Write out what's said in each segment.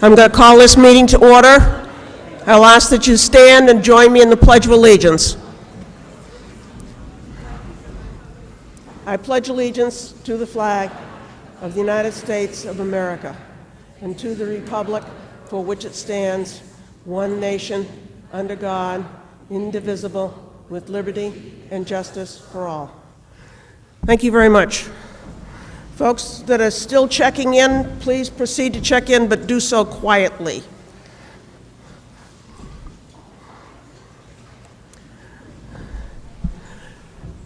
I'm going to call this meeting to order. I'll ask that you stand and join me in the Pledge of Allegiance. I pledge allegiance to the flag of the United States of America and to the republic for which it stands, one nation, under God, indivisible, with liberty and justice for all. Thank you very much. Folks that are still checking in, please proceed to check in, but do so quietly.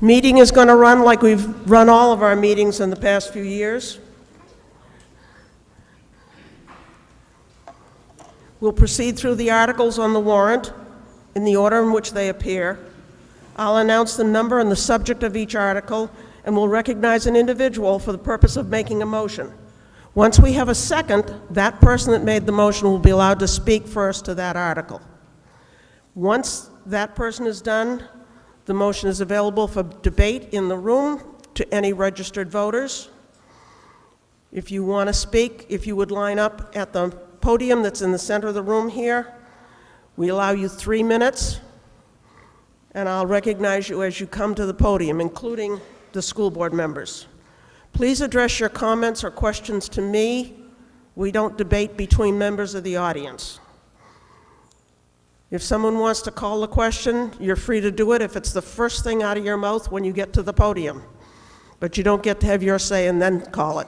Meeting is going to run like we've run all of our meetings in the past few years. We'll proceed through the articles on the warrant in the order in which they appear. I'll announce the number and the subject of each article, and we'll recognize an individual for the purpose of making a motion. Once we have a second, that person that made the motion will be allowed to speak first to that article. Once that person is done, the motion is available for debate in the room to any registered voters. If you want to speak, if you would line up at the podium that's in the center of the room here, we allow you 3 minutes, and I'll recognize you as you come to the podium, including the school board members. Please address your comments or questions to me. We don't debate between members of the audience. If someone wants to call a question, you're free to do it if it's the first thing out of your mouth when you get to the podium. But you don't get to have your say and then call it.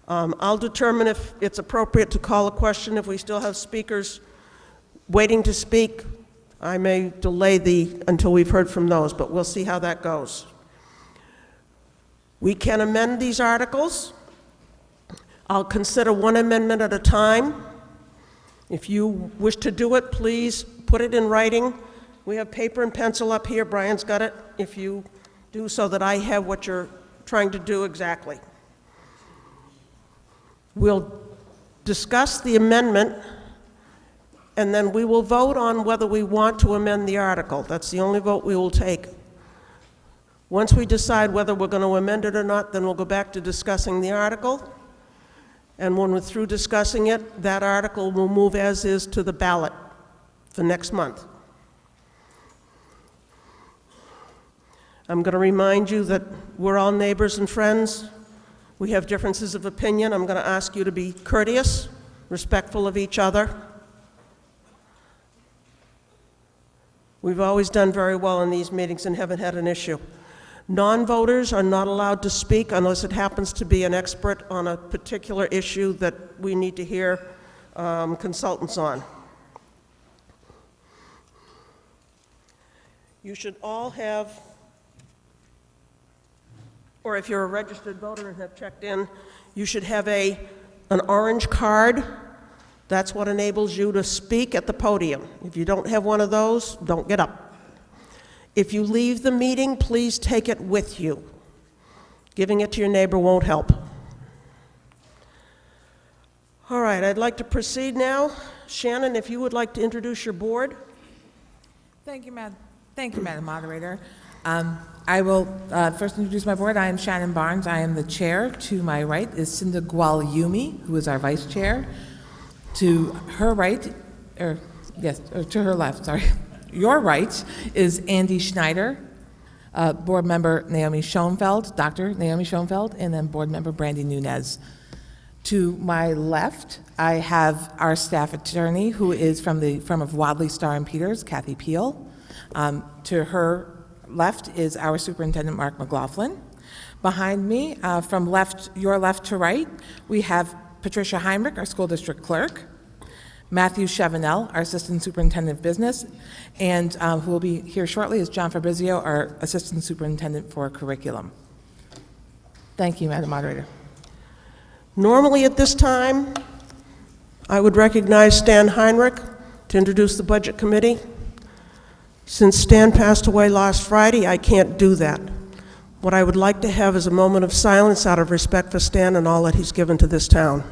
I'll determine if it's appropriate to call a question. If we still have speakers waiting to speak, I may delay until we've heard from those, but we'll see how that goes. We can amend these articles. I'll consider one amendment at a time. If you wish to do it, please put it in writing. We have paper and pencil up here. Brian's got it. If you do, so that I have what you're trying to do exactly. We'll discuss the amendment, and then we will vote on whether we want to amend the article. That's the only vote we will take. Once we decide whether we're going to amend it or not, then we'll go back to discussing the article. And when we're through discussing it, that article will move as is to the ballot for next month. I'm going to remind you that we're all neighbors and friends. We have differences of opinion. I'm going to ask you to be courteous, respectful of each other. We've always done very well in these meetings and haven't had an issue. Non-voters are not allowed to speak unless it happens to be an expert on a particular issue that we need to hear consultants on. You should all have, or if you're a registered voter and have checked in, you should have an orange card. That's what enables you to speak at the podium. If you don't have one of those, don't get up. If you leave the meeting, please take it with you. Giving it to your neighbor won't help. All right, I'd like to proceed now. Shannon, if you would like to introduce your board. Thank you, Madam Moderator. I will first introduce my board. I am Shannon Barnes. I am the chair. To my right is Cinda Gwal-Yumi, who is our vice chair. To her right, to her left, sorry. Your right is Andy Schneider, board member Naomi Schoenfeld, Dr. Naomi Schoenfeld, and then board member Brandy Nunez. To my left, I have our staff attorney, who is from the firm of Wadley, Starr and Peters, Kathy Peel. To her left is our superintendent, Mark McLaughlin. Behind me, from your left to right, we have Patricia Heinrich, our school district clerk, Matthew Chevanel, our assistant superintendent of business, and who will be here shortly is John Fabrizio, our assistant superintendent for curriculum. Thank you, Madam Moderator. Normally at this time, I would recognize Stan Heinrich to introduce the budget committee. Since Stan passed away last Friday, I can't do that. What I would like to have is a moment of silence out of respect for Stan and all that he's given to this town.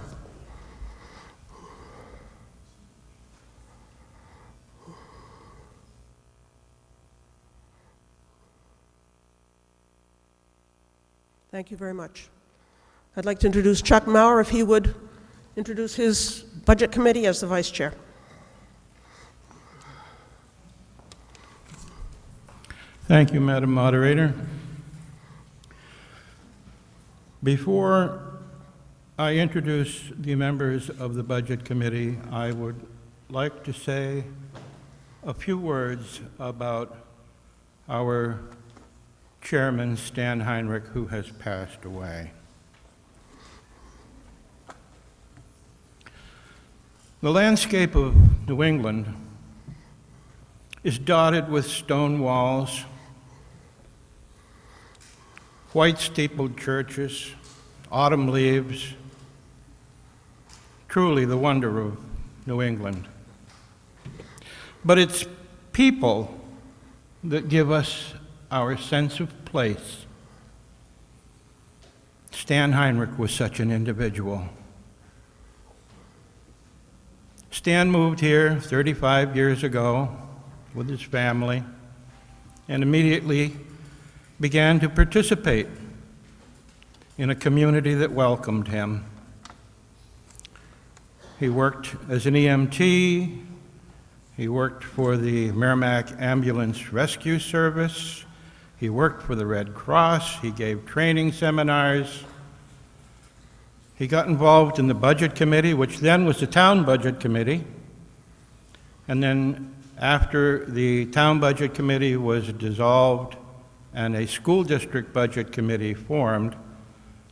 Thank you very much. I'd like to introduce Chuck Maurer, if he would introduce his Budget Committee as the Vice Chair. Thank you, Madam Moderator. Before I introduce the members of the Budget Committee, I would like to say a few words about our chairman, Stan Heinrich, who has passed away. The landscape of New England is dotted with stone walls, white steepled churches, autumn leaves, truly the wonder of New England. But it's people that give us our sense of place. Stan Heinrich was such an individual. Stan moved here 35 years ago with his family and immediately began to participate in a community that welcomed him. He worked as an EMT, he worked for the Merrimack Ambulance Rescue Service, he worked for the Red Cross, he gave training seminars, he got involved in the Budget Committee, which then was the Town Budget Committee, and then after the Town Budget Committee was dissolved and a school district budget committee formed,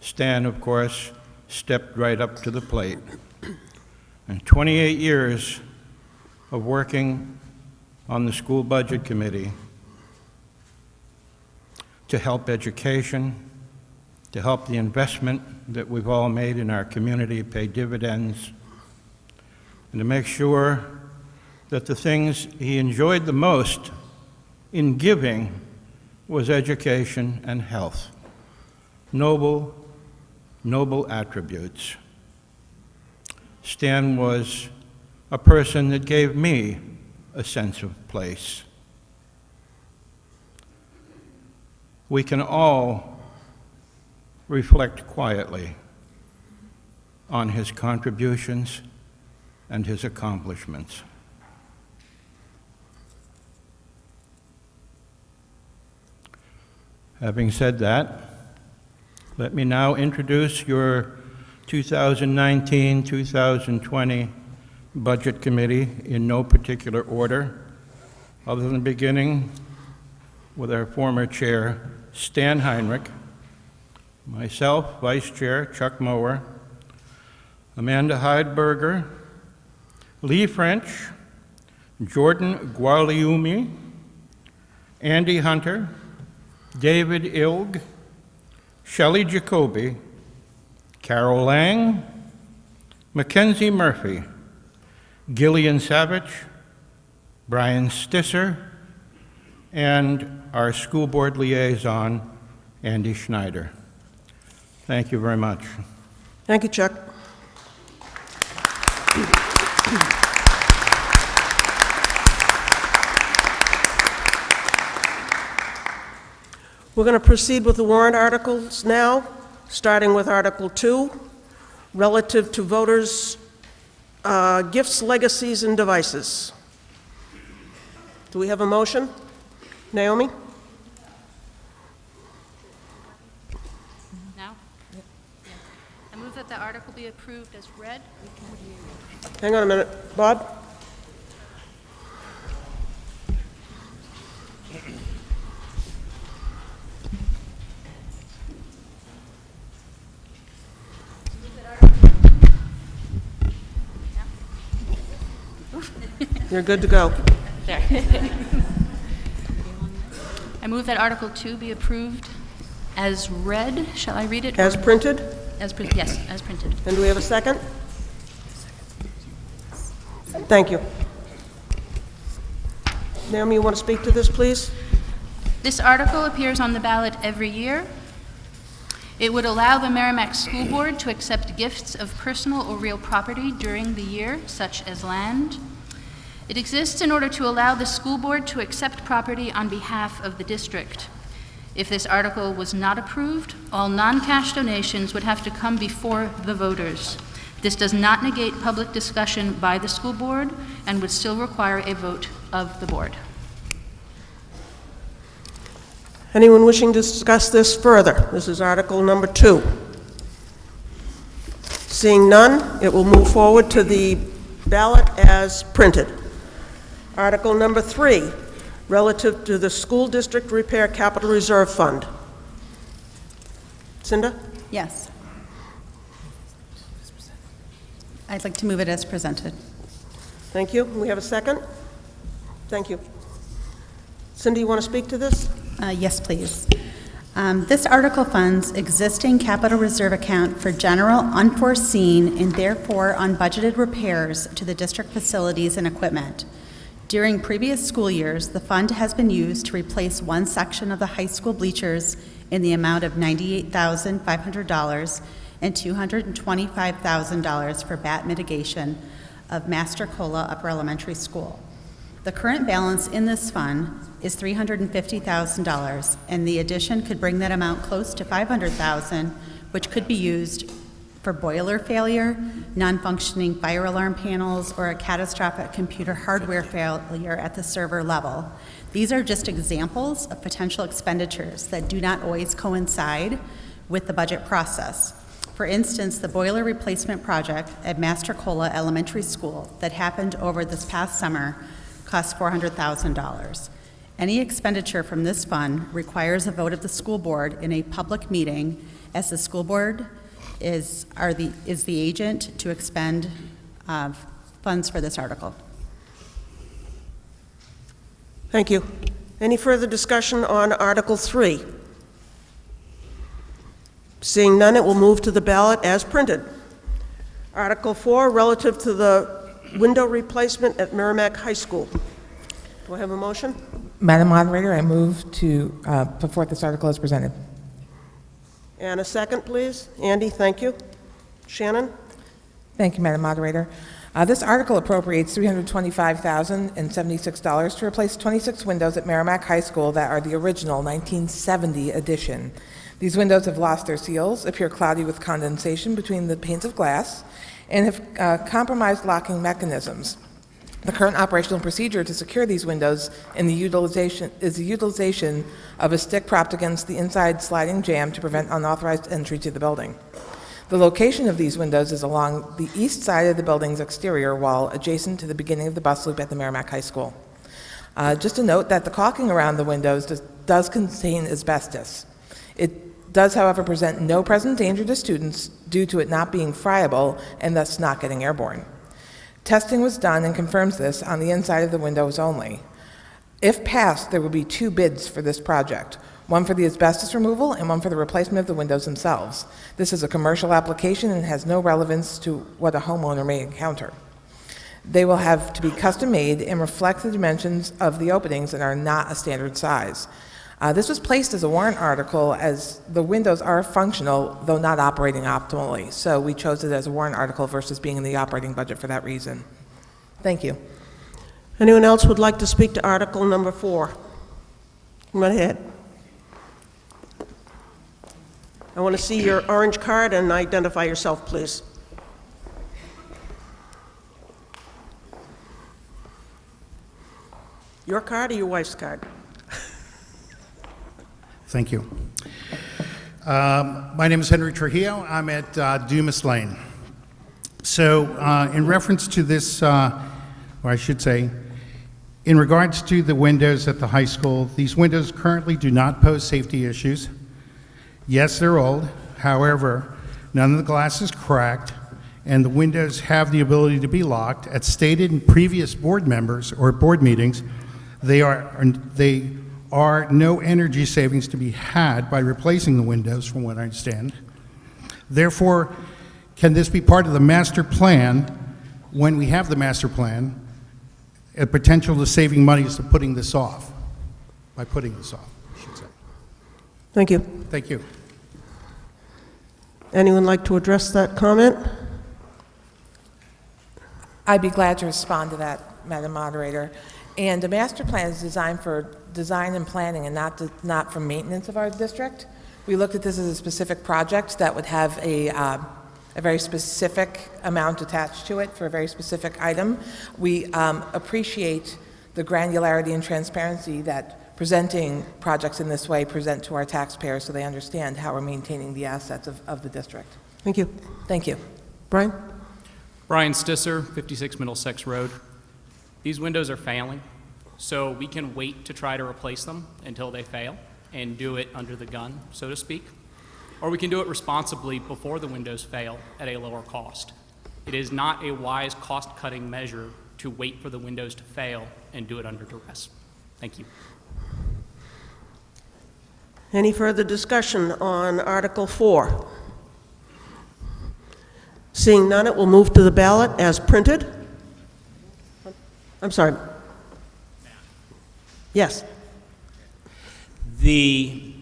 Stan, of course, stepped right up to the plate. And 28 years of working on the school budget committee to help education, to help the investment that we've all made in our community pay dividends, and to make sure that the things he enjoyed the most in giving was education and health. Noble, noble attributes. Stan was a person that gave me a sense of place. We can all reflect quietly on his contributions and his accomplishments. Having said that, let me now introduce your 2019-2020 Budget Committee in no particular order, other than beginning with our former chair, Stan Heinrich, myself, Vice Chair Chuck Mower, Amanda Heidberger, Lee French, Jordan Gualiumi, Andy Hunter, David Ilg, Shelley Jacoby, Carol Lang, Mackenzie Murphy, Gillian Savage, Brian Stisser, and our school board liaison, Andy Schneider. Thank you very much. Thank you, Chuck. We're going to proceed with the warrant articles now, starting with Article 2, relative to voters' gifts, legacies, and devices. Do we have a motion? Naomi? Now? I move that the article be approved as read. Hang on a minute. Bob? You're good to go. There. I move that Article 2 be approved as read. Shall I read it? As printed? Yes, as printed. And do we have a second? Thank you. Naomi, you want to speak to this, please? This article appears on the ballot every year. It would allow the Merrimack School Board to accept gifts of personal or real property during the year, such as land. It exists in order to allow the school board to accept property on behalf of the district. If this article was not approved, all non-cash donations would have to come before the voters. This does not negate public discussion by the school board and would still require a vote of the board. Anyone wishing to discuss this further? This is Article number 2. Seeing none, it will move forward to the ballot as printed. Article number 3, relative to the School District Repair Capital Reserve Fund. Cinda? Yes. I'd like to move it as presented. Thank you. We have a second? Thank you. Cindy, you want to speak to this? Yes, please. This article funds existing capital reserve account for general unforeseen and therefore unbudgeted repairs to the district facilities and equipment. During previous school years, the fund has been used to replace one section of the high school bleachers in the amount of $98,500 and $225,000 for bat mitigation of Master Cola Upper Elementary School. The current balance in this fund is $350,000, and the addition could bring that amount close to $500,000, which could be used for boiler failure, non-functioning fire alarm panels, or a catastrophic computer hardware failure at the server level. These are just examples of potential expenditures that do not always coincide with the budget process. For instance, the boiler replacement project at Master Cola Elementary School that happened over this past summer cost $400,000. Any expenditure from this fund requires a vote of the school board in a public meeting, as the school board is the agent to expend funds for this article. Thank you. Any further discussion on Article 3? Seeing none, it will move to the ballot as printed. Article 4, relative to the window replacement at Merrimack High School. Do I have a motion? Madam Moderator, I move to put forth this article as presented. And a second, please. Andy, thank you. Shannon? Thank you, Madam Moderator. This article appropriates $325,076 to replace 26 windows at Merrimack High School that are the original 1970 edition. These windows have lost their seals, appear cloudy with condensation between the panes of glass, and have compromised locking mechanisms. The current operational procedure to secure these windows is the utilization of a stick propped against the inside sliding jamb to prevent unauthorized entry to the building. The location of these windows is along the east side of the building's exterior wall, adjacent to the beginning of the bus loop at the Merrimack High School. Just a note that the caulking around the windows does contain asbestos. It does, however, present no present danger to students due to it not being friable and thus not getting airborne. Testing was done and confirms this on the inside of the windows only. If passed, there will be 2 bids for this project, one for the asbestos removal and one for the replacement of the windows themselves. This is a commercial application and has no relevance to what a homeowner may encounter. They will have to be custom made and reflect the dimensions of the openings and are not a standard size. This was placed as a warrant article as the windows are functional, though not operating optimally. So we chose it as a warrant article versus being in the operating budget for that reason. Thank you. Anyone else would like to speak to Article number 4? Come right ahead. I want to see your orange card and identify yourself, please. Your card or your wife's card? Thank you. My name is Henry Trujillo. I'm at Dumas Lane. So in reference to this, or I should say, in regards to the windows at the high school, these windows currently do not pose safety issues. Yes, they're old. However, none of the glass is cracked, and the windows have the ability to be locked. As stated in previous board members or board meetings, they are no energy savings to be had by replacing the windows, from what I understand. Therefore, can this be part of the master plan when we have the master plan, a potential to saving money is to putting this off, by putting this off, I should say. Thank you. Thank you. Anyone like to address that comment? I'd be glad to respond to that, Madam Moderator. And the master plan is designed for design and planning and not for maintenance of our district. We looked at this as a specific project that would have a a very specific amount attached to it for a very specific item. We appreciate the granularity and transparency that presenting projects in this way present to our taxpayers so they understand how we're maintaining the assets of the district. Thank you. Thank you. Brian? Brian Stisser, 56 Middlesex Road. These windows are failing, so we can wait to try to replace them until they fail and do it under the gun, so to speak. Or we can do it responsibly before the windows fail at a lower cost. It is not a wise cost-cutting measure to wait for the windows to fail and do it under duress. Thank you. Any further discussion on Article 4? Seeing none, it will move to the ballot as printed. I'm sorry. Yes. The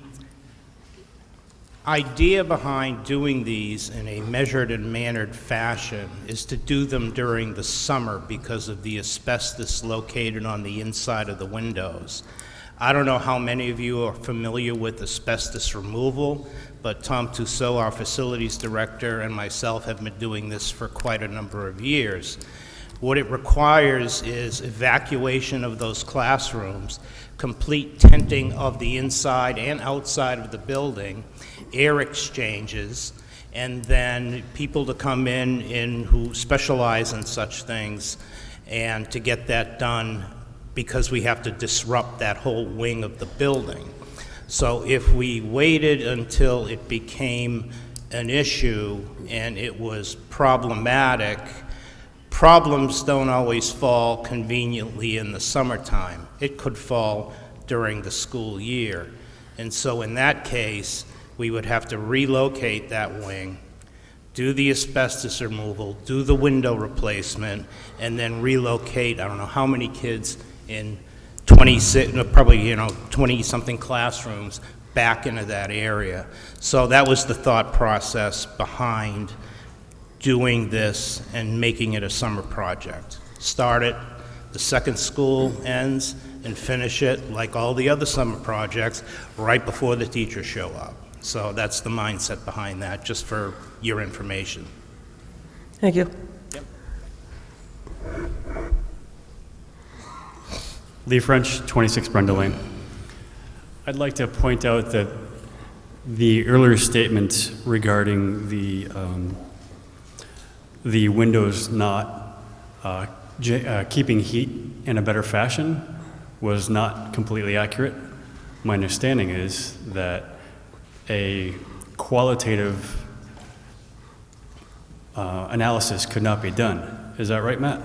idea behind doing these in a measured and mannered fashion is to do them during the summer because of the asbestos located on the inside of the windows. I don't know how many of you are familiar with asbestos removal, but Tom Tussaud, our facilities director, and myself have been doing this for quite a number of years. What it requires is evacuation of those classrooms, complete tenting of the inside and outside of the building, air exchanges, and then people to come in who specialize in such things, and to get that done because we have to disrupt that whole wing of the building. So if we waited until it became an issue and it was problematic, problems don't always fall conveniently in the summertime. It could fall during the school year. And so in that case, we would have to relocate that wing, do the asbestos removal, do the window replacement, and then relocate, I don't know how many kids in 20-something classrooms back into that area. So that was the thought process behind doing this and making it a summer project. Start it, the second school ends, and finish it like all the other summer projects right before the teachers show up. So that's the mindset behind that, just for your information. Thank you. Lee French, 26 Brenda Lane. I'd like to point out that the earlier statement regarding the windows not keeping heat in a better fashion was not completely accurate. My understanding is that a qualitative analysis could not be done. Is that right, Matt?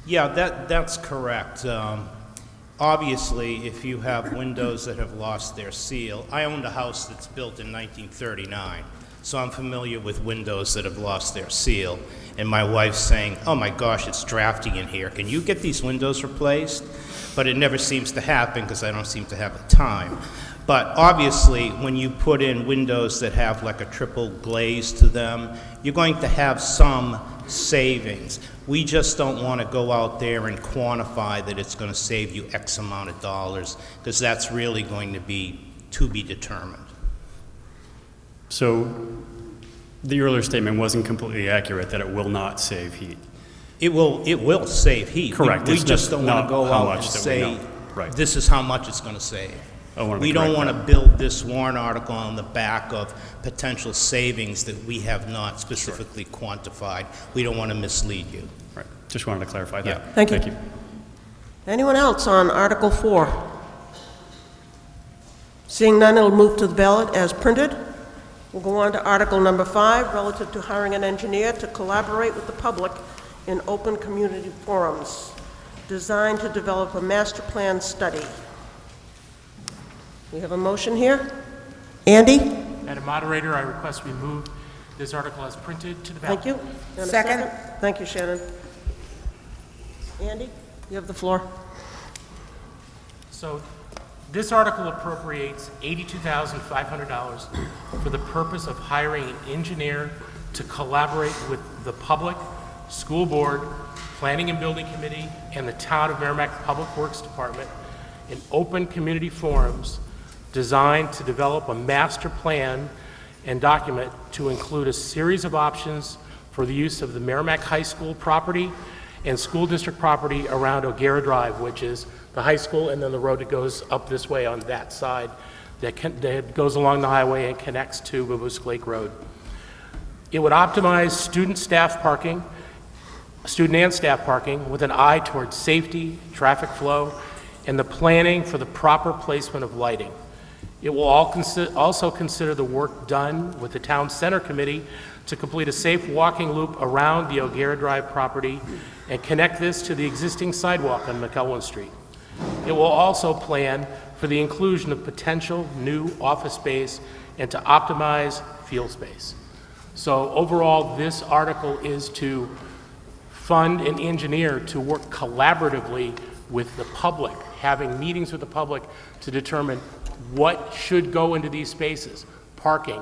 Yeah, that's correct. Obviously, if you have windows that have lost their seal, I owned a house that's built in 1939, so I'm familiar with windows that have lost their seal. And my wife's saying, oh my gosh, it's drafty in here. Can you get these windows replaced? But it never seems to happen because I don't seem to have the time. But obviously, when you put in windows that have like a triple glaze to them, you're going to have some savings. We just don't want to go out there and quantify that it's going to save you X amount of dollars, because that's really going to be determined. So the earlier statement wasn't completely accurate that it will not save heat. It will save heat. Correct. We It's just don't want to go how out much and that we say, know. Right. this is how much it's going to save. We don't want to correct build this warrant article on the back of potential savings that we have not specifically quantified. We don't want to mislead you. that. Right. Just wanted to clarify that. Yeah. Thank you. Thank you. Anyone else on Article 4? Seeing none, it'll move to the ballot as printed. We'll go on to Article number 5, relative to hiring an engineer to collaborate with the public in open community forums, designed to develop a master plan study. We have a motion here. Andy? Madam Moderator, I request we move this article as printed to the ballot. Thank you. And a Second. Thank you, Shannon. Andy, you have the floor. So this article appropriates $82,500 for the purpose of hiring an engineer to collaborate with the public, school board, planning and building committee, and the Town of Merrimack Public Works Department in open community forums designed to develop a master plan and document to include a series of options for the use of the Merrimack High School property and school district property around O'Gara Drive, which is the high school, and then the road that goes up this way on that side that goes along the highway and connects to Babusk Lake Road. It would optimize student and staff parking with an eye towards safety, traffic flow, and the planning for the proper placement of lighting. It will also consider the work done with the Town Center Committee to complete a safe walking loop around the O'Gara Drive property and connect this to the existing sidewalk on McElwain Street. It will also plan for the inclusion of potential new office space and to optimize field space. So overall, this article is to fund and engineer to work collaboratively with the public, having meetings with the public to determine what should go into these spaces: parking,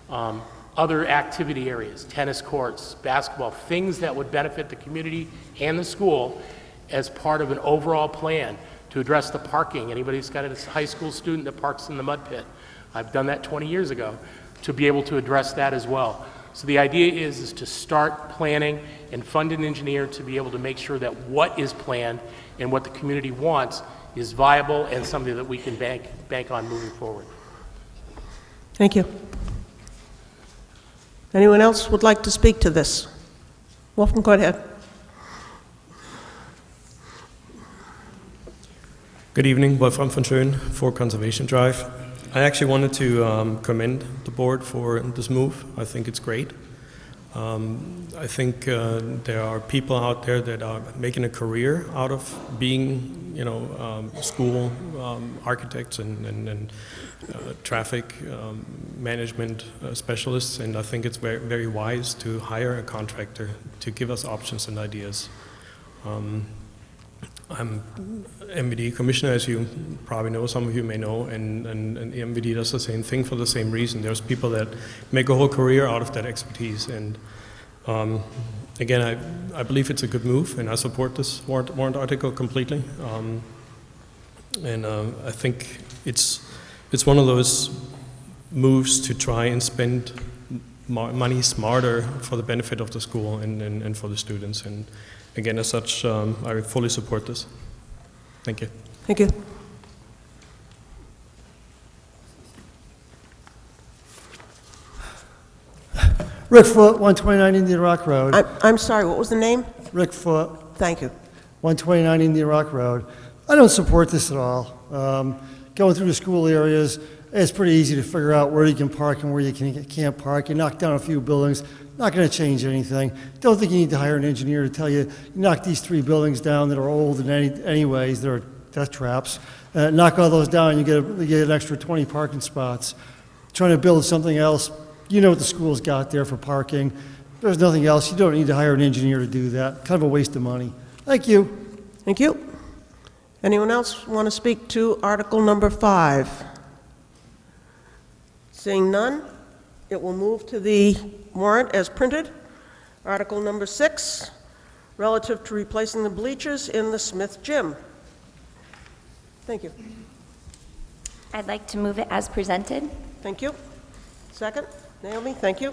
other activity areas, tennis courts, basketball, things that would benefit the community and the school as part of an overall plan to address the parking. Anybody who's got a high school student that parks in the mud pit, I've done that 20 years ago, to be able to address that as well. So the idea is to start planning and fund and engineer to be able to make sure that what is planned and what the community wants is viable and something that we can bank on moving forward. Thank you. Anyone else would like to speak to this? Wolfram, go ahead. Good evening, Wolfram von Schön for Conservation Drive. I actually wanted to commend the board for this move. I think it's great. I think there are people out there that are making a career out of being, school architects and traffic management specialists, and I think it's very, very wise to hire a contractor to give us options and ideas. I'm MVD commissioner, as you probably know, some of you may know, and the MVD does the same thing for the same reason. There's people that make a whole career out of that expertise, and again, I believe it's a good move, and I support this warrant article completely. I think it's one of those moves to try and spend money smarter for the benefit of the school and for the students. And again, as such, I fully support this. Thank you. Thank you. Rick Foot, 129 Indian Rock Road. I'm sorry, what was the name? Rick Foot, Thank you. 129 Indian Rock Road. I don't support this at all. Going through the school areas, it's pretty easy to figure out where you can park and where you can't park. You knock down a few buildings, not going to change anything. Don't think you need to hire an engineer to tell you, you knock these 3 buildings down that are old and anyways, they're death traps. Knock all those down, you get an extra 20 parking spots. Trying to build something else, you know what the school's got there for parking. There's nothing else. You don't need to hire an engineer to do that. Kind of a waste of money. Thank you. Thank you. Anyone else want to speak to Article number 5? Seeing none, it will move to the warrant as printed. Article number 6, relative to replacing the bleachers in the Smith Gym. Thank you. I'd like to move it as presented. Thank you. Second, Naomi, thank you.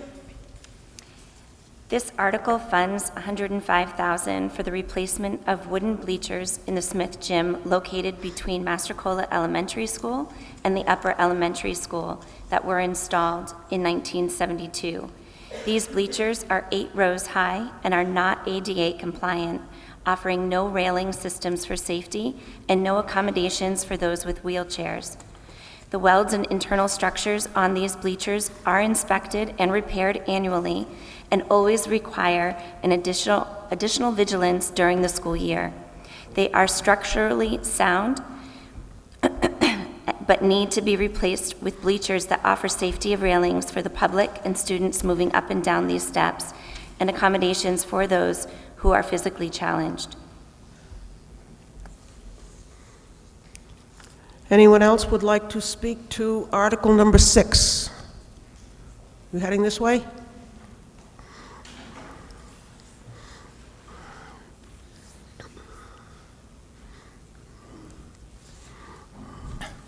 This article funds $105,000 for the replacement of wooden bleachers in the Smith Gym located between Mastrocola Elementary School and the Upper Elementary School that were installed in 1972. These bleachers are 8 rows high and are not ADA compliant, offering no railing systems for safety and no accommodations for those with wheelchairs. The welds and internal structures on these bleachers are inspected and repaired annually and always require an additional vigilance during the school year. They are structurally sound, but need to be replaced with bleachers that offer safety of railings for the public and students moving up and down these steps, and accommodations for those who are physically challenged. Anyone else would like to speak to Article number 6? You heading this way?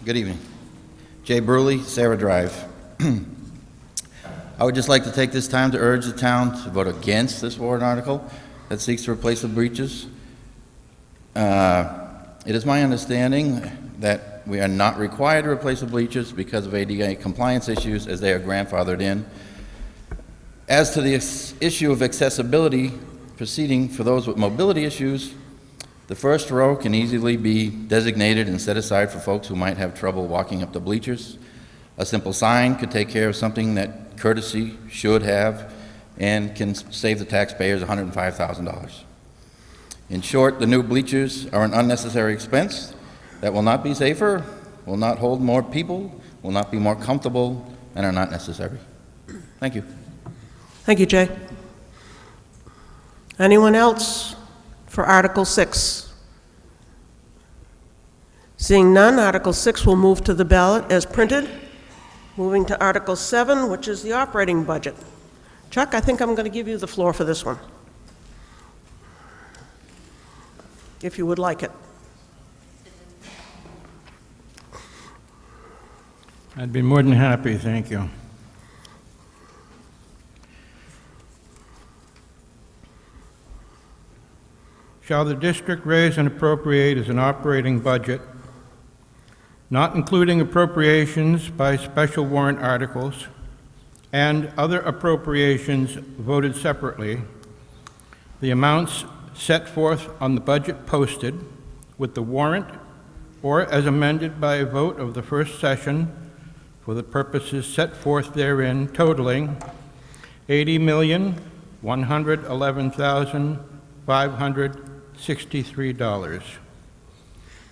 Good evening. Jay Bruley, Sarah Drive. I would just like to take this time to urge the town to vote against this warrant article that seeks to replace the breaches. It is my understanding that we are not required to replace the bleachers because of ADA compliance issues, as they are grandfathered in. As to the issue of accessibility proceeding for those with mobility issues, the first row can easily be designated and set aside for folks who might have trouble walking up the bleachers. A simple sign could take care of something that courtesy should have and can save the taxpayers $105,000. In short, the new bleachers are an unnecessary expense that will not be safer, will not hold more people, will not be more comfortable, and are not necessary. Thank you. Thank you, Jay. Anyone else for Article 6? Seeing none, Article 6 will move to the ballot as printed. Moving to Article 7, which is the operating budget. Chuck, I think I'm going to give you the floor for this one, if you would like it. I'd be more than happy, thank you. Shall the district raise and appropriate as an operating budget, not including appropriations by special warrant articles and other appropriations voted separately, the amounts set forth on the budget posted with the warrant or as amended by a vote of the first session for the purposes set forth therein, totaling $80,111,563.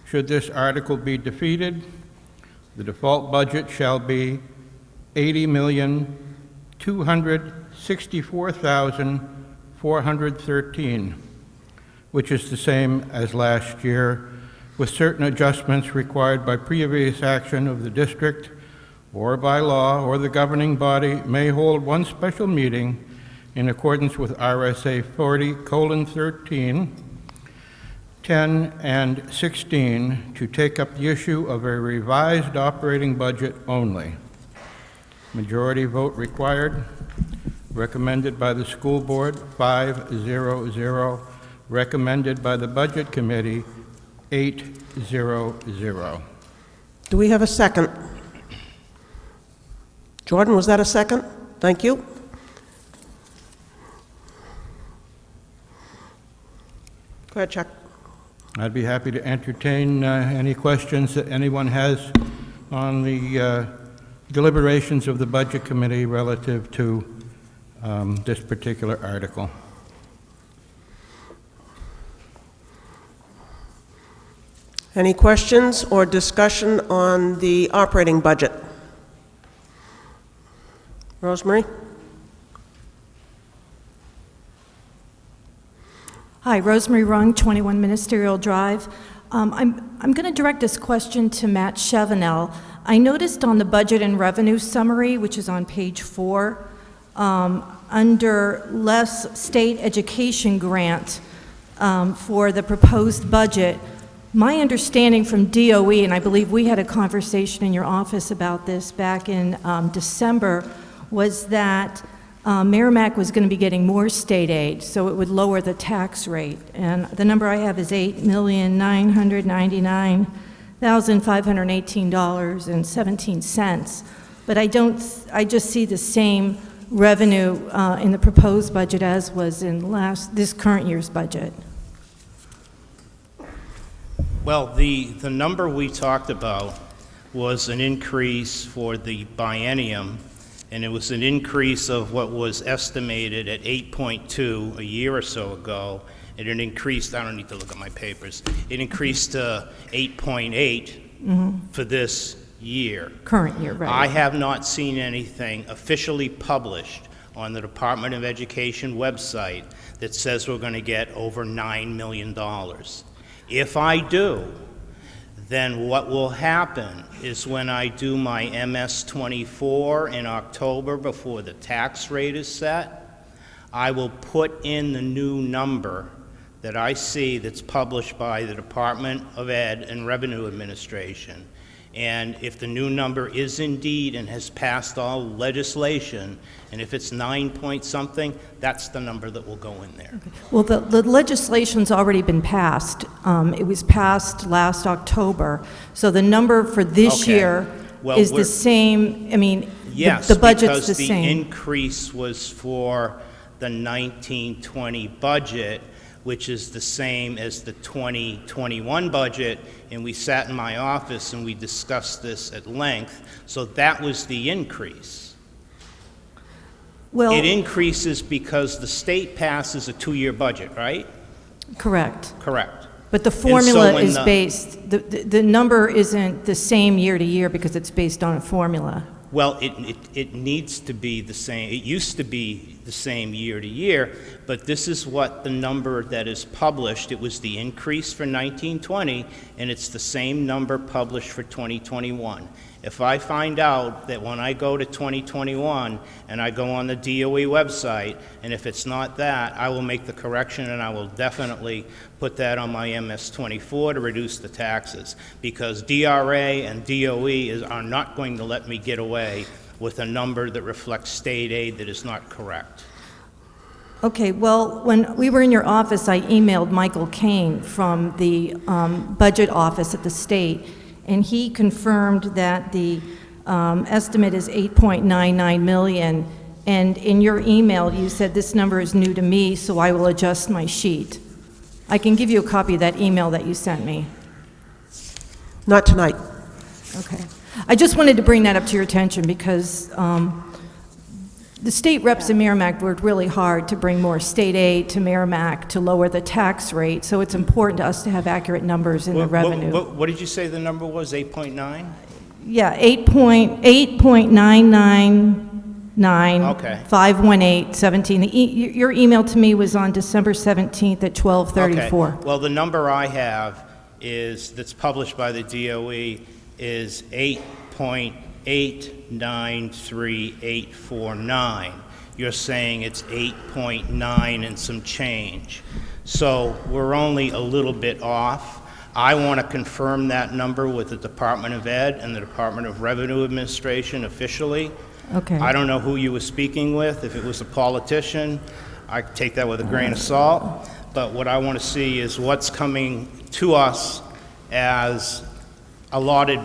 Should this article be defeated, the default budget shall be $80,264,413, which is the same as last year, with certain adjustments required by previous action of the district or by law, or the governing body may hold one special meeting in accordance with RSA 40:13, 10, and 16 to take up the issue of a revised operating budget only. Majority vote required. Recommended by the school board, 5-0-0. Recommended by the budget committee, 8-0-0. Do we have a second? Jordan, was that a second? Thank you. Go ahead, Chuck. I'd be happy to entertain any questions that anyone has on the deliberations of the Budget Committee relative to this particular article. Any questions or discussion on the operating budget? Rosemary? Hi, Rosemary Rung, 21 Ministerial Drive. I'm going to direct this question to Matt Chevenel. I noticed on the budget and revenue summary, which is on page 4, under less state education grant for the proposed budget, my understanding from DOE, and I believe we had a conversation in your office about this back in December, was that Merrimack was going to be getting more state aid, so it would lower the tax rate. And the number I have is $8,999,518.17. But I just see the same revenue in the proposed budget as was in this current year's budget. Well, the number we talked about was an increase for the biennium, and it was an increase of what was estimated at 8.2 a year or so ago, and it increased, I don't need to look at my papers, it increased to 8.8 for this year. Current year, right. I have not seen anything officially published on the Department of Education website that says we're going to get over $9 million. If I do, then what will happen is when I do my MS-24 in October before the tax rate is set, I will put in the new number that I see that's published by the Department of Ed and Revenue Administration, And if the new number is indeed and has passed all legislation, and if it's 9 point something, that's the number that will go in there. Well, the legislation's already been passed. It was passed last October. So the number for this Okay. year Well, is the we're- same, I mean, Yes, the budget's because the the same. increase was for the 1920 budget, which is the same as the 2021 budget, and we sat in my office and we discussed this at length, so that was the increase. Well, It increases because the state passes a 2-year budget, right? correct. Correct. But the so formula when is the- based, the number isn't the same year to year because it's based on a formula. Well, it needs to be the same. It used to be the same year to year, but this is what the number that is published. It was the increase for 1920, and it's the same number published for 2021. If I find out that when I go to 2021 and I go on the DOE website, and if it's not that, I will make the correction and I will definitely put that on my MS-24 to reduce the taxes, because DRA and DOE are not going to let me get away with a number that reflects state aid that is not correct. Okay, well, when we were in your office, I emailed Michael Kane from the budget office at the state, and he confirmed that the estimate is 8.99 million, and in your email, you said this number is new to me, so I will adjust my sheet. I can give you a copy of that email that you sent me. Not tonight. Okay. I just wanted to bring that up to your attention because the state reps in Merrimack worked really hard to bring more state aid to Merrimack to lower the tax rate, so it's important to us to have accurate numbers in the revenue. What did you say the number was, 8.9? Yeah, 8.999, Okay. 51817. Your email to me was on December 17th at 12:34. Okay. Well, the number I have is, that's published by the DOE, is 8.893849. You're saying it's 8.9 and some change. So we're only a little bit off. I want to confirm that number with the Department of Ed and the Department of Revenue Administration officially. Okay. I don't know who you were speaking with. If it was a politician, I take that with a grain of salt. But what I want to see is what's coming to us as allotted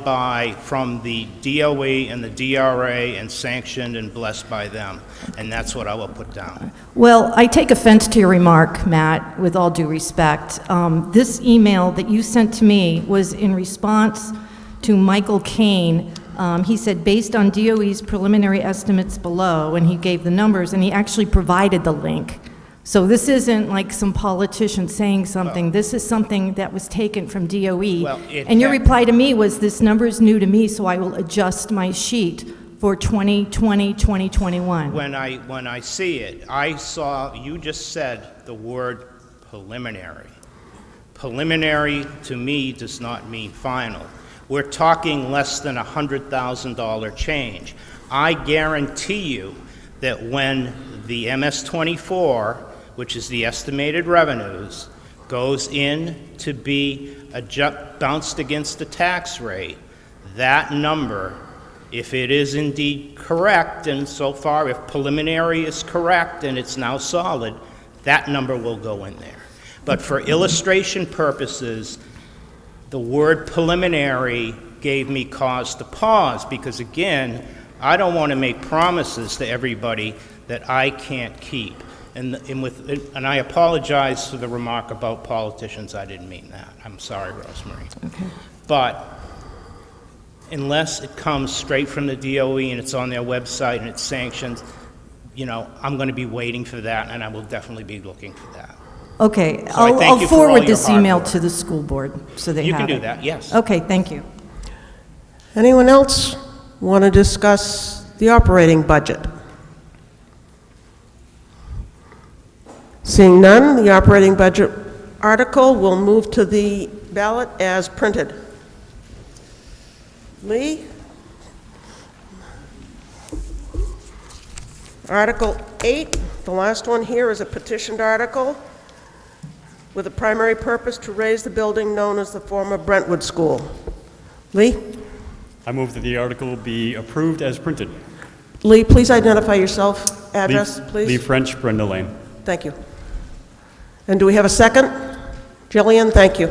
from the DOE and the DRA and sanctioned and blessed by them. And that's what I will put down. Well, I take offense to your remark, Matt, with all due respect. This email that you sent to me was in response to Michael Kane. He said, based on DOE's preliminary estimates below, and he gave the numbers, and he actually provided the link. So this isn't like some politician saying something. This is something that was taken from DOE. Well, and your reply to me was, this number is new to me, so I will adjust my sheet for 2020, 2021. When I see it, I saw, you just said the word preliminary. Preliminary to me does not mean final. We're talking less than $100,000 change. I guarantee you that when the MS-24, which is the estimated revenues, goes in to be bounced against the tax rate, that number, if it is indeed correct, and so far if preliminary is correct and it's now solid, that number will go in there. But for illustration purposes, the word preliminary gave me cause to pause, because again, I don't want to make promises to everybody that I can't keep. And I apologize for the remark about politicians. I didn't mean that. I'm sorry, Rosemary. Okay. But unless it comes straight from the DOE and it's on their website and it's sanctioned, I'm going to be waiting for that, and I will definitely be looking for that. Okay, So I thank I'll you for all forward your this hard email work. to the school board so they You have can it. do that, yes. Okay, thank you. Anyone else want to discuss the operating budget? Seeing none, the operating budget article will move to the ballot as printed. Lee? Article 8, the last one here, is a petitioned article with a primary purpose to raise the building known as the former Brentwood School. Lee? I move that the article be approved as printed. Lee, please identify yourself, address, please. Lee French, Brenda Lane. Thank you. And do we have a second? Jillian, thank you.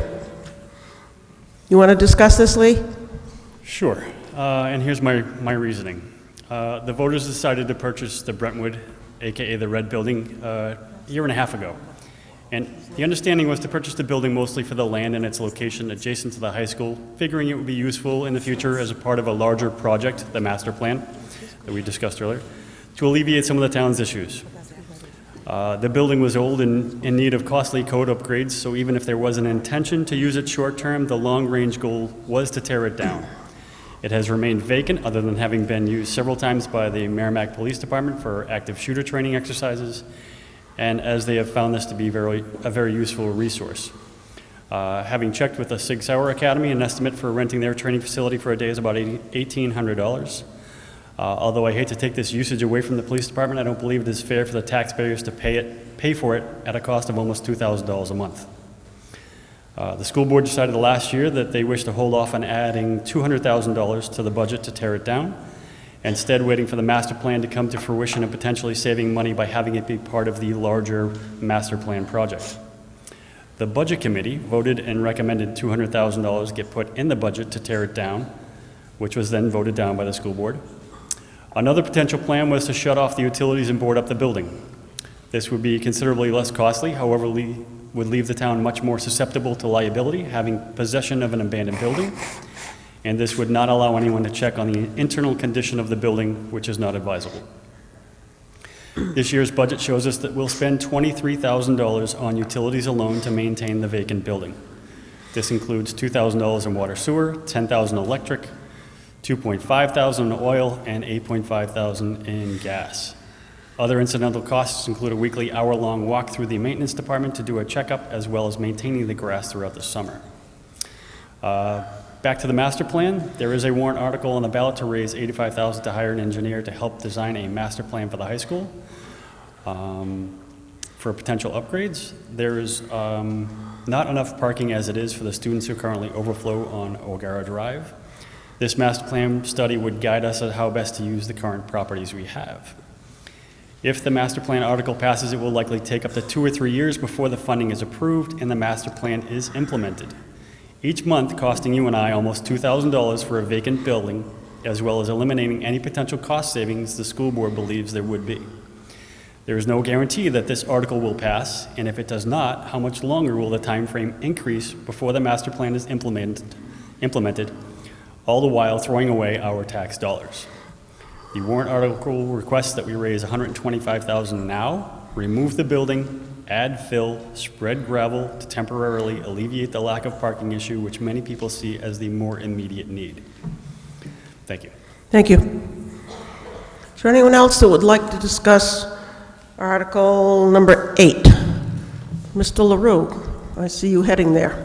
You want to discuss this, Lee? Sure. And here's my reasoning. The voters decided to purchase the Brentwood, AKA the Red Building, a year and a half ago. And the understanding was to purchase the building mostly for the land and its location adjacent to the high school, figuring it would be useful in the future as a part of a larger project, the master plan that we discussed earlier, to alleviate some of the town's issues. The building was old and in need of costly code upgrades, so even if there was an intention to use it short-term, the long-range goal was to tear it down. It has remained vacant, other than having been used several times by the Merrimack Police Department for active shooter training exercises, and as they have found this to be a very useful resource. Having checked with the Sig Sauer Academy, an estimate for renting their training facility for a day is about $1,800. Although I hate to take this usage away from the police department, I don't believe it is fair for the taxpayers to pay for it at a cost of almost $2,000 a month. The school board decided last year that they wish to hold off on adding $200,000 to the budget to tear it down, instead waiting for the master plan to come to fruition and potentially saving money by having it be part of the larger master plan project. The budget committee voted and recommended $200,000 get put in the budget to tear it down, which was then voted down by the school board. Another potential plan was to shut off the utilities and board up the building. This would be considerably less costly, however, would leave the town much more susceptible to liability, having possession of an abandoned building, and this would not allow anyone to check on the internal condition of the building, which is not advisable. This year's budget shows us that we'll spend $23,000 on utilities alone to maintain the vacant building. This includes $2,000 in water sewer, $10,000 electric, $2,500 in oil, and $8,500 in gas. Other incidental costs include a weekly hour-long walk through the maintenance department to do a checkup, as well as maintaining the grass throughout the summer. Back to the master plan, there is a warrant article on the ballot to raise $85,000 to hire an engineer to help design a master plan for the high school for potential upgrades. There is not enough parking as it is for the students who currently overflow on O'Gara Drive. This master plan study would guide us on how best to use the current properties we have. If the master plan article passes, it will likely take up to 2 or 3 years before the funding is approved and the master plan is implemented. Each month costing you and I almost $2,000 for a vacant building, as well as eliminating any potential cost savings the school board believes there would be. There is no guarantee that this article will pass, and if it does not, how much longer will the time frame increase before the master plan is implemented, all the while throwing away our tax dollars? The warrant article requests that we raise $125,000 now, remove the building, add fill, spread gravel to temporarily alleviate the lack of parking issue, which many people see as the more immediate need. Thank you. Thank you. Is there anyone else that would like to discuss Article number 8? Mr. LaRue, I see you heading there.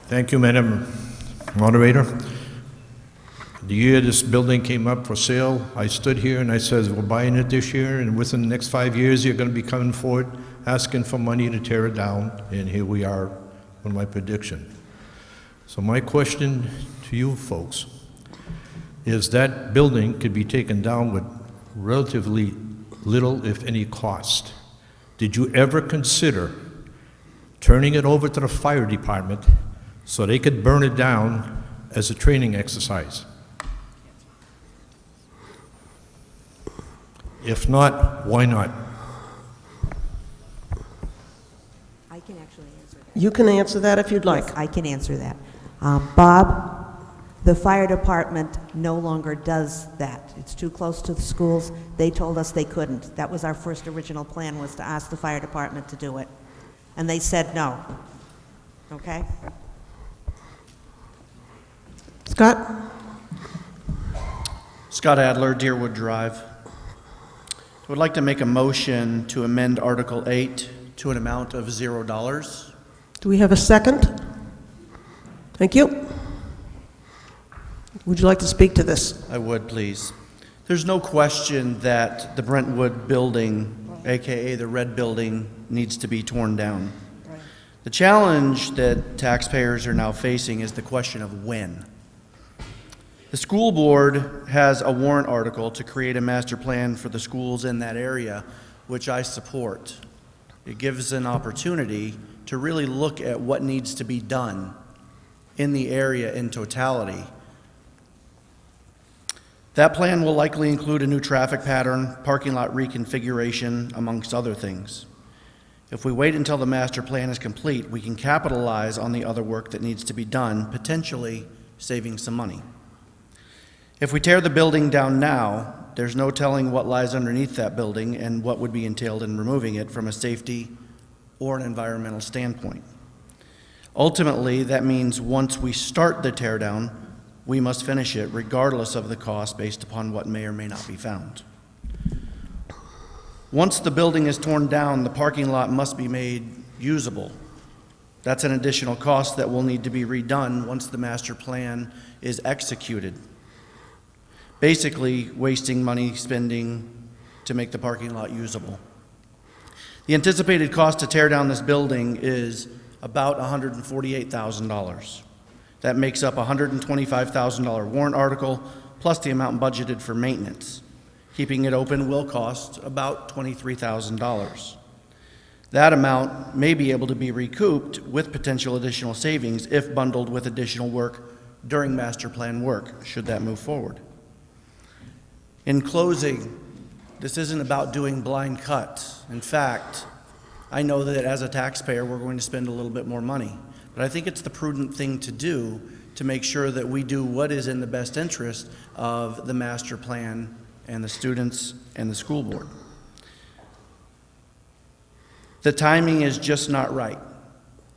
Thank you, Madam Moderator. The year this building came up for sale, I stood here and I said, we're buying it this year, and within the next 5 years, you're going to be coming forward asking for money to tear it down, and here we are with my prediction. So my question to you folks is that building could be taken down with relatively little, if any, cost. Did you ever consider turning it over to the fire department so they could burn it down as a training exercise? If not, why not? I can actually answer that. You can answer that if you'd like. Yes, I can answer that. Bob, the fire department no longer does that. It's too close to the schools. They told us they couldn't. That was our first original plan, was to ask the fire department to do it. And they said no. Okay? Scott? Scott Adler, Deerwood Drive. I would like to make a motion to amend Article 8 to an amount of $0. Do we have a second? Thank you. Would you like to speak to this? I would, please. There's no question that the Brentwood building AKA the red building, needs to be torn down. The challenge that taxpayers are now facing is the question of when. The school board has a warrant article to create a master plan for the schools in that area, which I support. It gives an opportunity to really look at what needs to be done in the area in totality. That plan will likely include a new traffic pattern, parking lot reconfiguration, amongst other things. If we wait until the master plan is complete, we can capitalize on the other work that needs to be done, potentially saving some money. If we tear the building down now, there's no telling what lies underneath that building and what would be entailed in removing it from a safety or an environmental standpoint. Ultimately, that means once we start the tear down, we must finish it regardless of the cost based upon what may or may not be found. Once the building is torn down, the parking lot must be made usable. That's an additional cost that will need to be redone once the master plan is executed. Basically, wasting money spending to make the parking lot usable. The anticipated cost to tear down this building is about $148,000. That makes up a $125,000 warrant article, plus the amount budgeted for maintenance. Keeping it open will cost about $23,000. That amount may be able to be recouped with potential additional savings if bundled with additional work during master plan work, should that move forward. In closing, this isn't about doing blind cuts. In fact, I know that as a taxpayer, we're going to spend a little bit more money. But I think it's the prudent thing to do to make sure that we do what is in the best interest of the master plan and the students and the school board. The timing is just not right.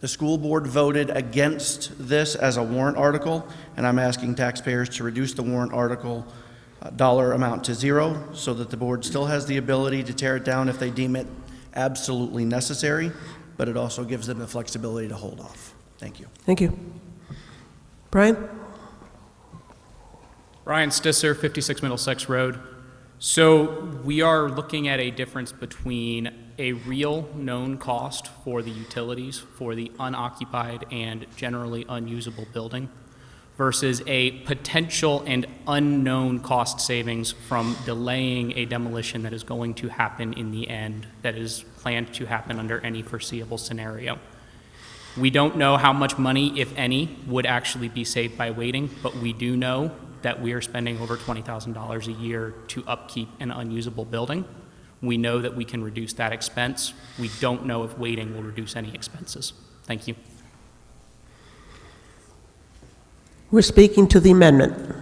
The school board voted against this as a warrant article, and I'm asking taxpayers to reduce the warrant article dollar amount to zero so that the board still has the ability to tear it down if they deem it absolutely necessary, but it also gives them the flexibility to hold off. Thank you. Thank you. Brian? Ryan Stisser, 56 Middlesex Road. So we are looking at a difference between a real known cost for the utilities for the unoccupied and generally unusable building versus a potential and unknown cost savings from delaying a demolition that is going to happen in the end, that is planned to happen under any foreseeable scenario. We don't know how much money, if any, would actually be saved by waiting, but we do know that we are spending over $20,000 a year to upkeep an unusable building. We know that we can reduce that expense. We don't know if waiting will reduce any expenses. Thank you. We're speaking to the amendment.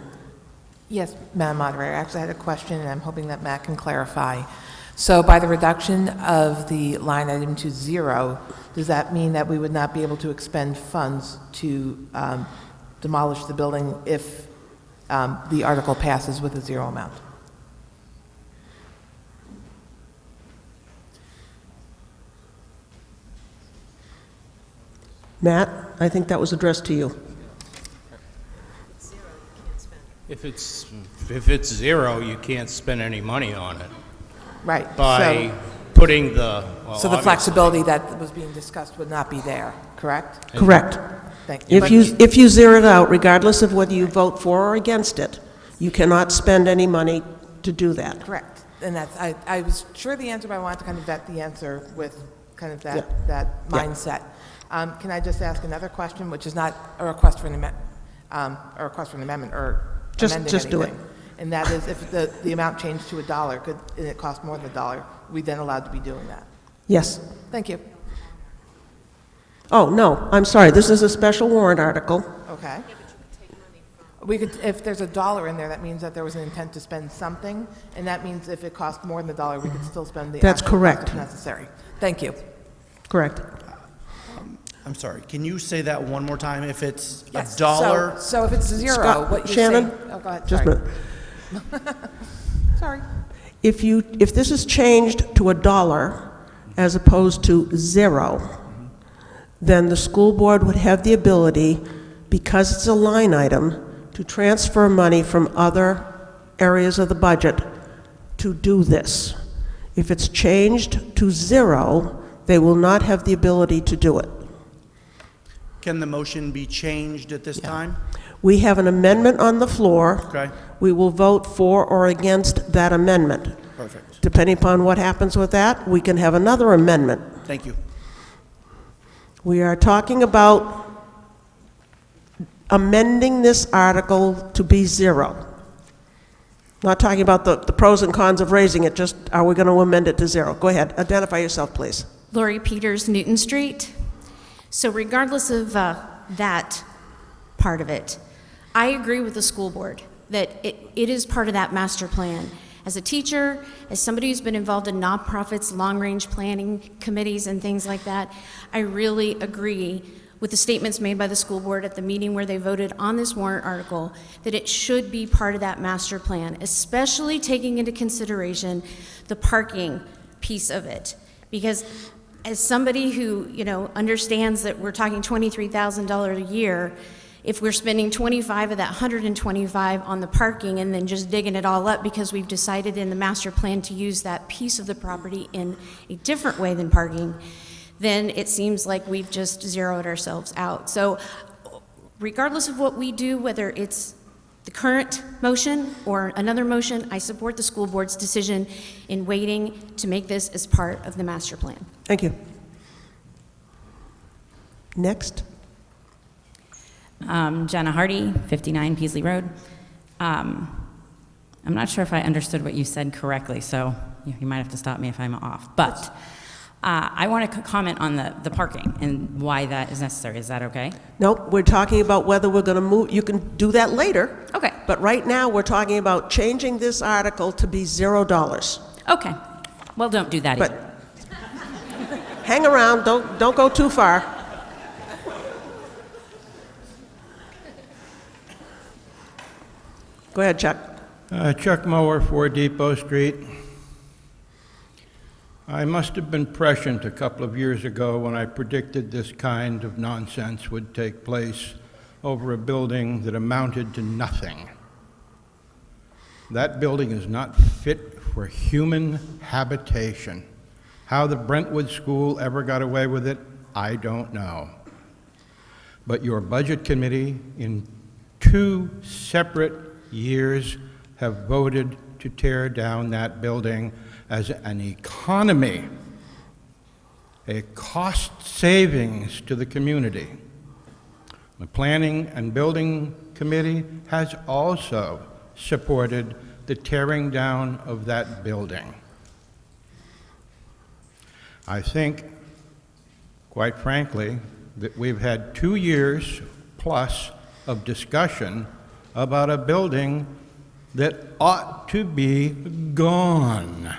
Yes, Madam Moderator. Actually, I had a question, and I'm hoping that Matt can clarify. So by the reduction of the line item to zero, does that mean that we would not be able to expend funds to demolish the building if the article passes with a zero amount? Matt, I think that was addressed to you. If it's zero, you can't spend any money on it. Right. By putting the... well, So the obviously- flexibility that was being discussed would not be there, correct? Correct. Thank you. If you zero it out, regardless of whether you vote for or against it, you cannot spend any money to do that. Correct. And that's, I was sure the answer, but I wanted to kind of vet the answer with kind of that, Yeah. that Yeah. mindset. Can I just ask another question, which is not a request for an amendment or Just amending do it. anything? And that is, if the amount changed to $1 and it cost more than $1, we then allowed to be doing that? Yes. Thank you. Oh, no, I'm sorry, this is a special warrant article. Okay. We could, if there's $1 in there, that means that there was an intent to spend something, and that means if it cost more than $1, we could still spend the That's actual cost correct. if necessary. Thank you. Correct. I'm sorry, can you say that one more time? If it's Yes. $1? So if it's zero, Scott, what you're Shannon? saying... Oh, go ahead, Just a sorry. minute. Sorry. If this is changed to $1 as opposed to zero, then the school board would have the ability, because it's a line item, to transfer money from other areas of the budget to do this. If it's changed to 0, they will not have the ability to do it. Can the motion be changed at this time? We have an amendment on the floor. Okay, We will vote for or against that amendment. perfect. Depending upon what happens with that, we can have another amendment. Thank you. We are talking about amending this article to be 0. Not talking about the pros and cons of raising it, just are we going to amend it to 0? Go ahead, identify yourself, please. Lori Peters, Newton Street. So regardless of that part of it, I agree with the school board that it is part of that master plan. As a teacher, as somebody who's been involved in nonprofits, long-range planning committees and things like that, I really agree with the statements made by the school board at the meeting where they voted on this warrant article, that it should be part of that master plan, especially taking into consideration the parking piece of it. Because as somebody who, understands that we're talking $23,000 a year, if we're spending 25 of that 125 on the parking and then just digging it all up because we've decided in the master plan to use that piece of the property in a different way than parking, then it seems like we've just zeroed ourselves out. So regardless of what we do, whether it's the current motion or another motion, I support the school board's decision in waiting to make this as part of the master plan. Thank you. Next. Jenna Hardy, 59 Peasley Road. I'm not sure if I understood what you said correctly, so you might have to stop me if I'm off. But I want to comment on the parking and why that is necessary. Is that okay? Nope, we're talking about whether we're going to move. You can do that later. Okay. But right now, we're talking about changing this article to be $0. Okay. Well, don't do that either. Hang around, don't go too far. Go ahead, Chuck. Chuck Mower, 4 Depot Street. I must have been prescient a couple of years ago when I predicted this kind of nonsense would take place over a building that amounted to nothing. That building is not fit for human habitation. How the Brentwood School ever got away with it, I don't know. But your budget committee, in 2 separate years, have voted to tear down that building as an economy, a cost savings to the community. The Planning and Building Committee has also supported the tearing down of that building. I think, quite frankly, that we've had 2 years plus of discussion about a building that ought to be gone.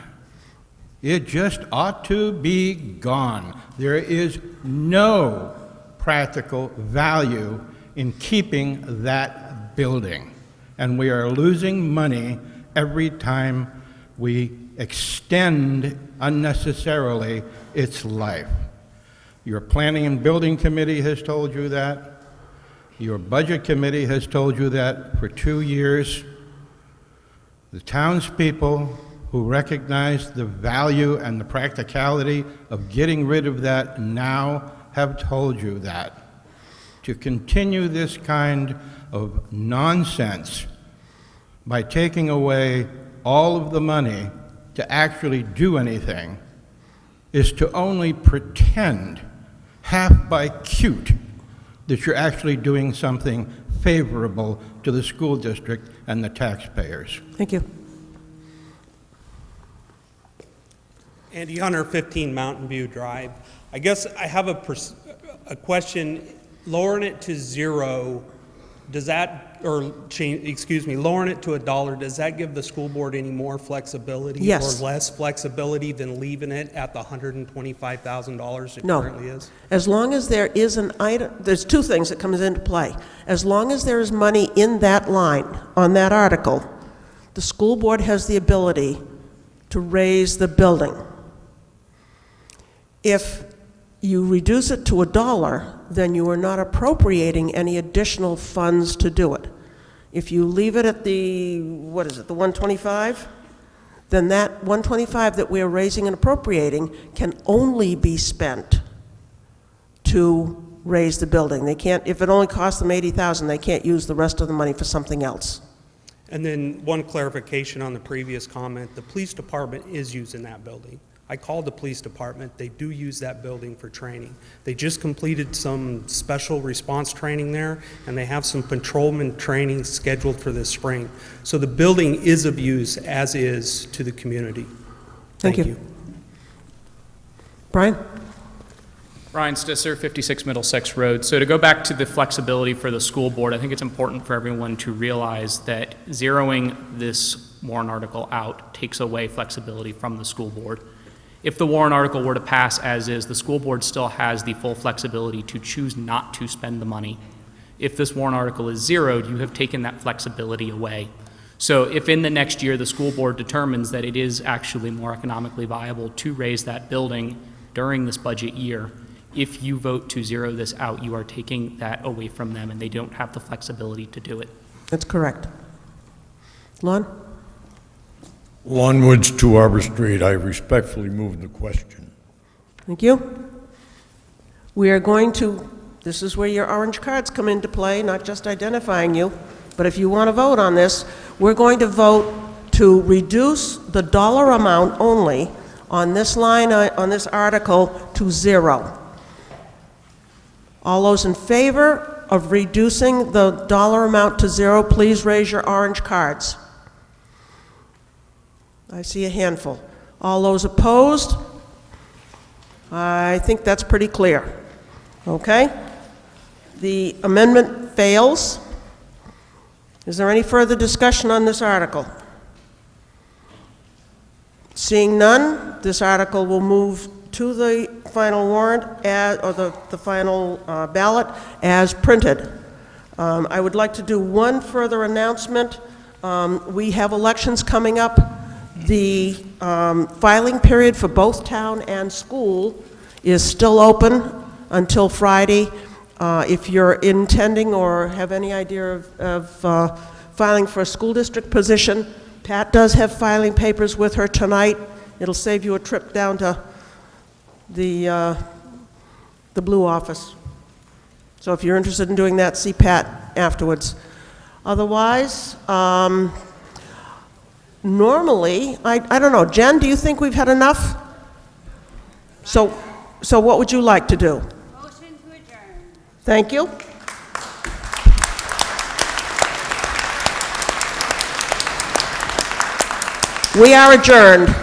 It just ought to be gone. There is no practical value in keeping that building, and we are losing money every time we extend unnecessarily its life. Your Planning and Building Committee has told you that. Your Budget Committee has told you that for 2 years. The townspeople who recognize the value and the practicality of getting rid of that now have told you that. To continue this kind of nonsense by taking away all of the money to actually do anything is to only pretend, half by cute, that you're actually doing something favorable to the school district and the taxpayers. Thank you. Andy Hunter, 15 Mountain View Drive. I guess I have a question. Lowering it to 0, does that, or change, excuse me, lowering it to $1, does that give the school board any more flexibility? Yes. Or less flexibility than leaving it at the $125,000 it No. currently is? As long as there is an item, there's 2 things that comes into play. As long as there is money in that line, on that article, the school board has the ability to raise the building. If you reduce it to $1, then you are not appropriating any additional funds to do it. If you leave it at the, what is it, the 125, then that 125 that we're raising and appropriating can only be spent to raise the building. They can't, if it only costs them $80,000, they can't use the rest of the money for something else. And then one clarification on the previous comment, the police department is using that building. I called the police department, they do use that building for training. They just completed some special response training there, and they have some patrolman training scheduled for this spring. So the building is of use, as is to the community. Thank you. Brian? Brian Stisser, 56 Middlesex Road. So to go back to the flexibility for the school board, I think it's important for everyone to realize that zeroing this warrant article out takes away flexibility from the school board. If the warrant article were to pass as is, the school board still has the full flexibility to choose not to spend the money. If this warrant article is zeroed, you have taken that flexibility away. So if in the next year the school board determines that it is actually more economically viable to raise that building during this budget year, if you vote to zero this out, you are taking that away from them, and they don't have the flexibility to do it. That's correct. Lon? Lon Woods, 2 Arbor Street. I respectfully move the question. Thank you. We are going to, this is where your orange cards come into play, not just identifying you, but if you want to vote on this, we're going to vote to reduce the dollar amount only on this line, on this article, to zero. All those in favor of reducing the dollar amount to zero, please raise your orange cards. I see a handful. All those opposed? I think that's pretty clear. Okay? The amendment fails. Is there any further discussion on this article? Seeing none, this article will move to the final warrant, or the final ballot as printed. I would like to do one further announcement. We have elections coming up. The filing period for both town and school is still open until Friday. If you're intending or have any idea of filing for a school district position, Pat does have filing papers with her tonight. It'll save you a trip down to the Blue office. So if you're interested in doing that, see Pat afterwards. Otherwise, normally, I don't know, Jen, do you think we've had enough? So what would you like to do? Motion to adjourn. Thank you. We are adjourned.